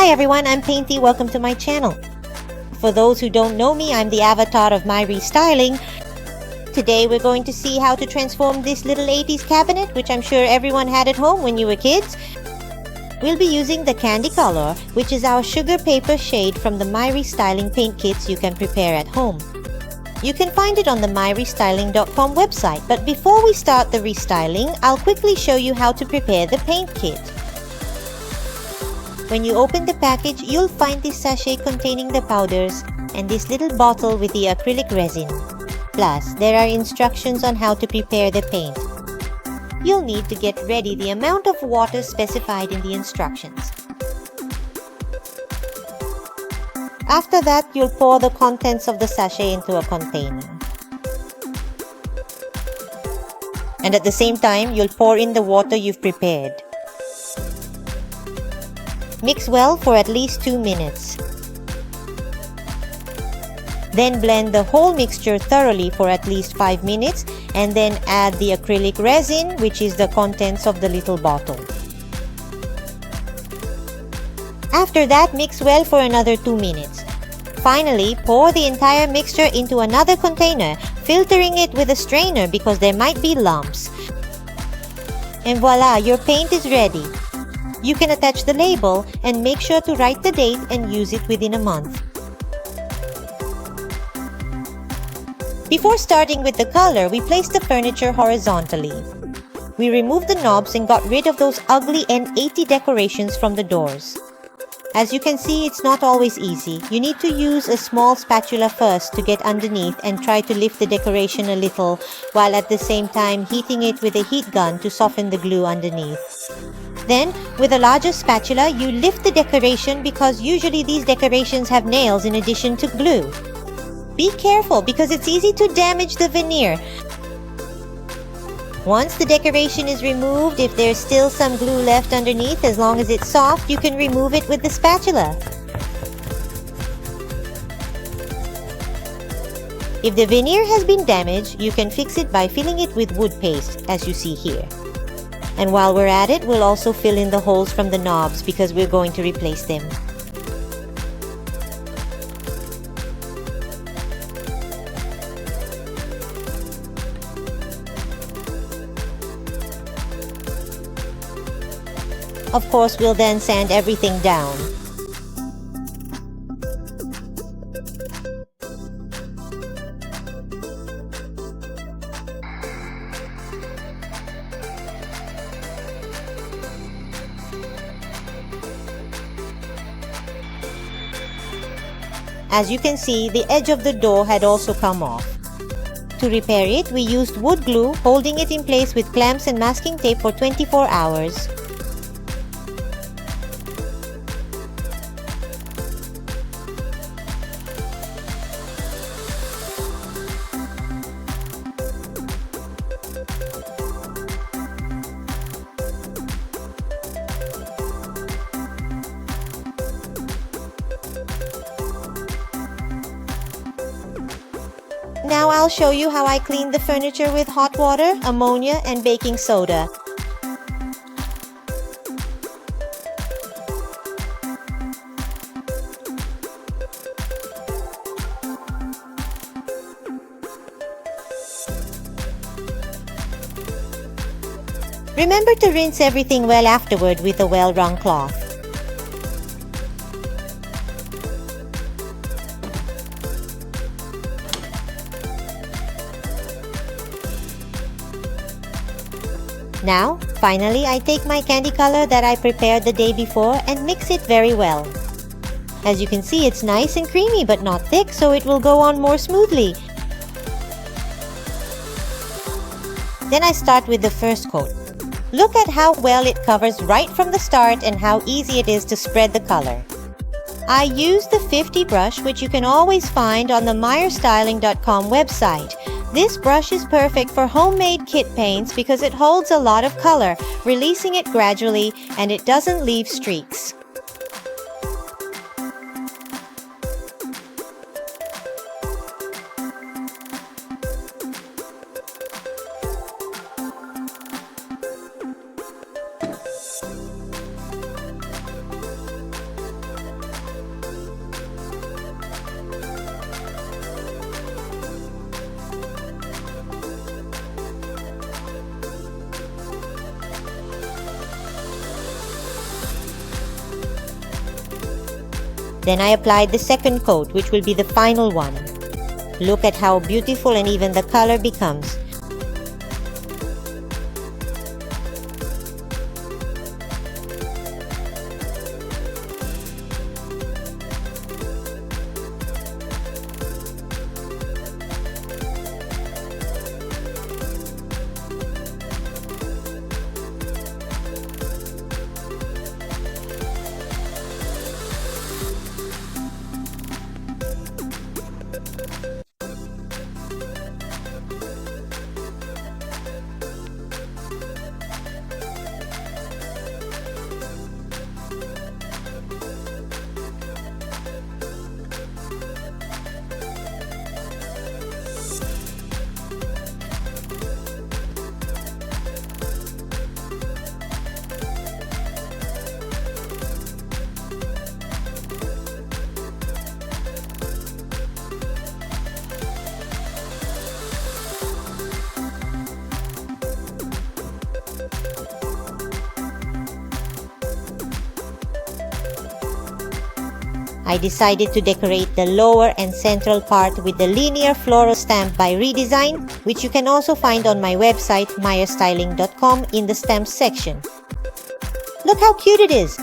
Hi everyone, I'm Painty. Welcome to my channel. For those who don't know me, I'm the avatar of MyRestyling. Today we're going to see how to transform this little 80s cabinet, which I'm sure everyone had at home when you were kids. We'll be using the Candy Color, which is our sugar paper shade from the MyRestyling paint kits you can prepare at home. You can find it on the MyRestyling.com website, but before we start the restyling, I'll quickly show you how to prepare the paint kit. When you open the package, you'll find this sachet containing the powders and this little bottle with the acrylic resin. Plus, there are instructions on how to prepare the paint. You'll need to get ready the amount of water specified in the instructions. After that, you'll pour the contents of the sachet into a container. And at the same time, you'll pour in the water you've prepared. Mix well for at least 2 minutes. Then blend the whole mixture thoroughly for at least 5 minutes and then add the acrylic resin, which is the contents of the little bottle. After that, mix well for another 2 minutes. Finally, pour the entire mixture into another container, filtering it with a strainer because there might be lumps. And voila, your paint is ready. You can attach the label and make sure to write the date and use it within a month. Before starting with the color, we placed the furniture horizontally. We removed the knobs and got rid of those ugly N80 decorations from the doors. As you can see, it's not always easy. You need to use a small spatula first to get underneath and try to lift the decoration a little, while at the same time heating it with a heat gun to soften the glue underneath. Then, with a larger spatula, you lift the decoration because usually these decorations have nails in addition to glue. Be careful because it's easy to damage the veneer. Once the decoration is removed, if there's still some glue left underneath, as long as it's soft, you can remove it with the spatula. If the veneer has been damaged, you can fix it by filling it with wood paste, as you see here. And while we're at it, we'll also fill in the holes from the knobs because we're going to replace them. Of course, we'll then sand everything down. As you can see, the edge of the door had also come off. To repair it, we used wood glue, holding it in place with clamps and masking tape for 24 hours. Now I'll show you how I clean the furniture with hot water, ammonia, and baking soda. Remember to rinse everything well afterward with a well-wrung cloth. Now, finally, I take my candy color that I prepared the day before and mix it very well. As you can see, it's nice and creamy but not thick, so it will go on more smoothly. Then I start with the first coat. Look at how well it covers right from the start and how easy it is to spread the color. I use the 50 brush, which you can always find on the MyRestyling.com website. This brush is perfect for homemade kit paints because it holds a lot of color, releasing it gradually, and it doesn't leave streaks. Then I applied the second coat, which will be the final one. Look at how beautiful and even the color becomes. I decided to decorate the lower and central part with the linear floral stamp by Redesign, which you can also find on my website myrestyling.com in the stamps section. Look how cute it is!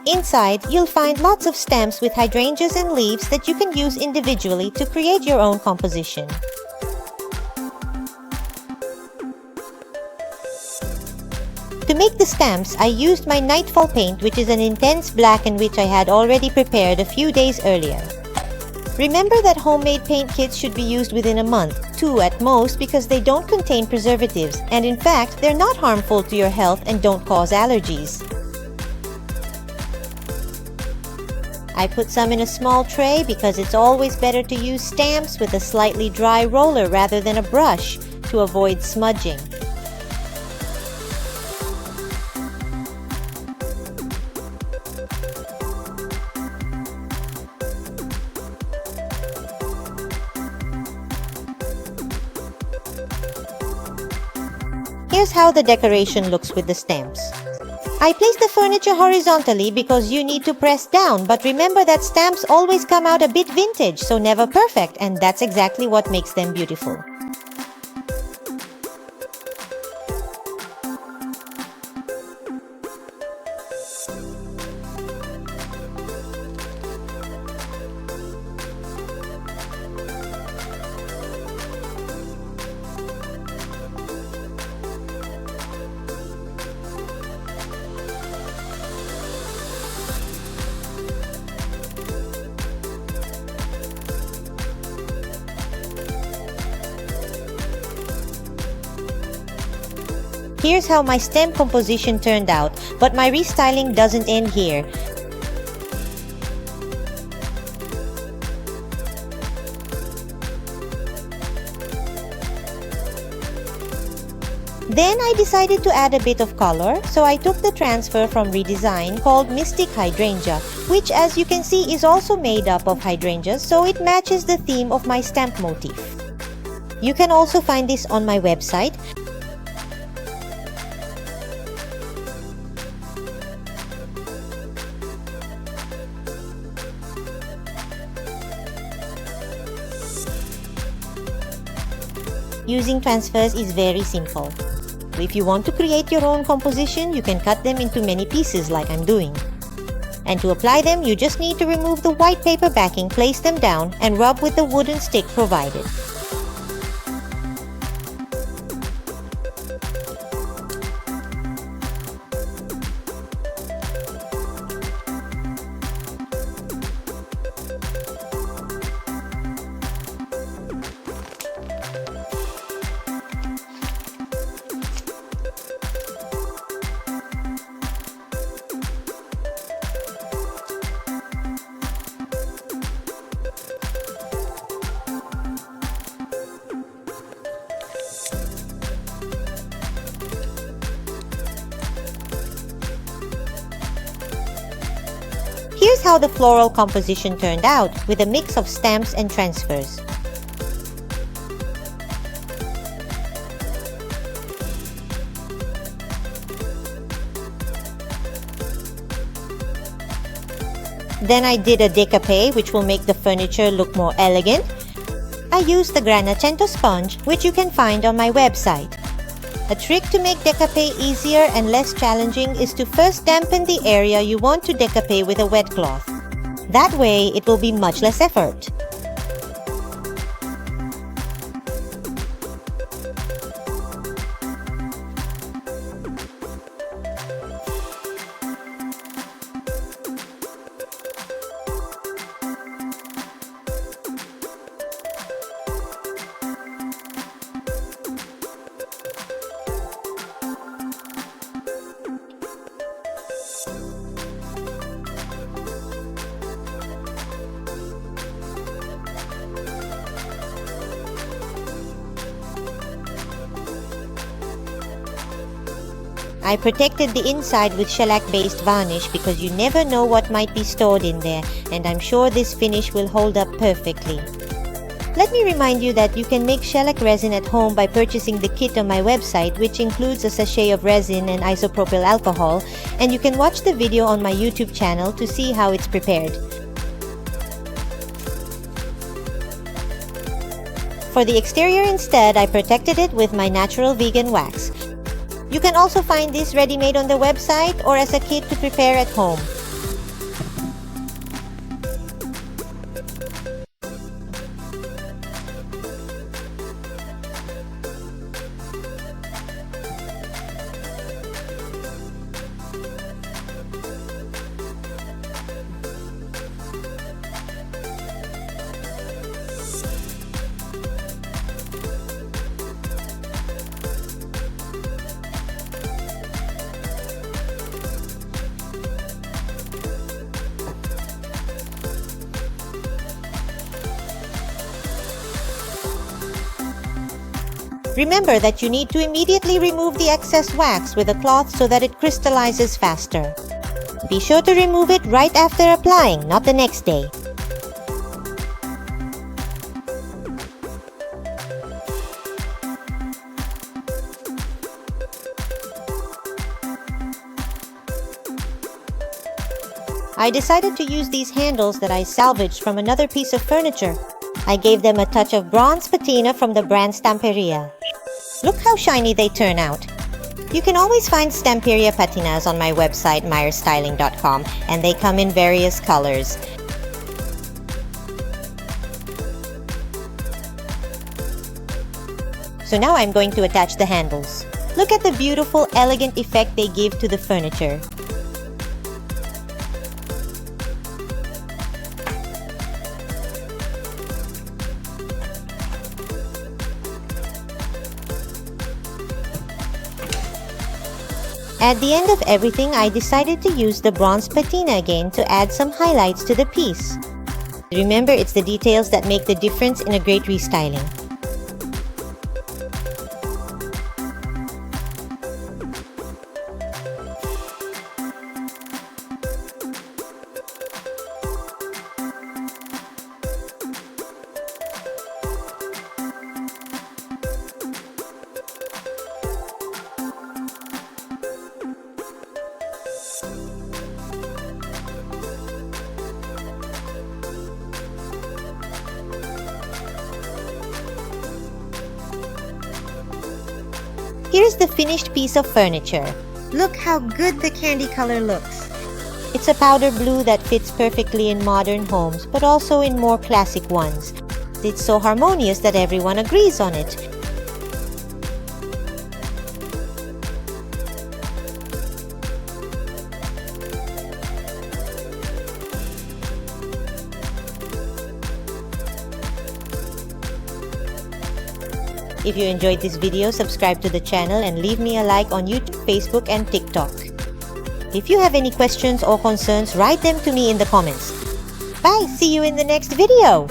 Inside, you'll find lots of stamps with hydrangeas and leaves that you can use individually to create your own composition. To make the stamps, I used my Nightfall paint, which is an intense black and which I had already prepared a few days earlier. Remember that homemade paint kits should be used within a month, 2 at most, because they don't contain preservatives and in fact, they're not harmful to your health and don't cause allergies. I put some in a small tray because it's always better to use stamps with a slightly dry roller rather than a brush to avoid smudging. Here's how the decoration looks with the stamps. I placed the furniture horizontally because you need to press down, but remember that stamps always come out a bit vintage, so never perfect, and that's exactly what makes them beautiful. Here's how my stem composition turned out, but my restyling doesn't end here. Then I decided to add a bit of color, so I took the transfer from Redesign called Mystic Hydrangea, which as you can see is also made up of hydrangeas, so it matches the theme of my stamp motif. You can also find this on my website. Using transfers is very simple. If you want to create your own composition, you can cut them into many pieces like I'm doing. And to apply them, you just need to remove the white paper backing, place them down, and rub with the wooden stick provided. Here's how the floral composition turned out, with a mix of stamps and transfers. Then I did a decapé, which will make the furniture look more elegant. I used the Granacento sponge, which you can find on my website. A trick to make decapé easier and less challenging is to first dampen the area you want to decapé with a wet cloth. That way, it will be much less effort. I protected the inside with shellac-based varnish because you never know what might be stored in there, and I'm sure this finish will hold up perfectly. Let me remind you that you can make shellac resin at home by purchasing the kit on my website, which includes a sachet of resin and isopropyl alcohol, and you can watch the video on my YouTube channel to see how it's prepared. For the exterior instead, I protected it with my natural vegan wax. You can also find this ready-made on the website or as a kit to prepare at home. Remember that you need to immediately remove the excess wax with a cloth so that it crystallizes faster. Be sure to remove it right after applying, not the next day. I decided to use these handles that I salvaged from another piece of furniture. I gave them a touch of bronze patina from the brand Stamperia. Look how shiny they turn out. You can always find Stamperia patinas on my website MyRestyling.com, and they come in various colors. So now I'm going to attach the handles. Look at the beautiful, elegant effect they give to the furniture. At the end of everything, I decided to use the bronze patina again to add some highlights to the piece. Remember, it's the details that make the difference in a great restyling. Here's the finished piece of furniture. Look how good the candy color looks. It's a powder blue that fits perfectly in modern homes, but also in more classic ones. It's so harmonious that everyone agrees on it. If you enjoyed this video, subscribe to the channel and leave me a like on YouTube, Facebook, and TikTok. If you have any questions or concerns, write them to me in the comments. Bye! See you in the next video!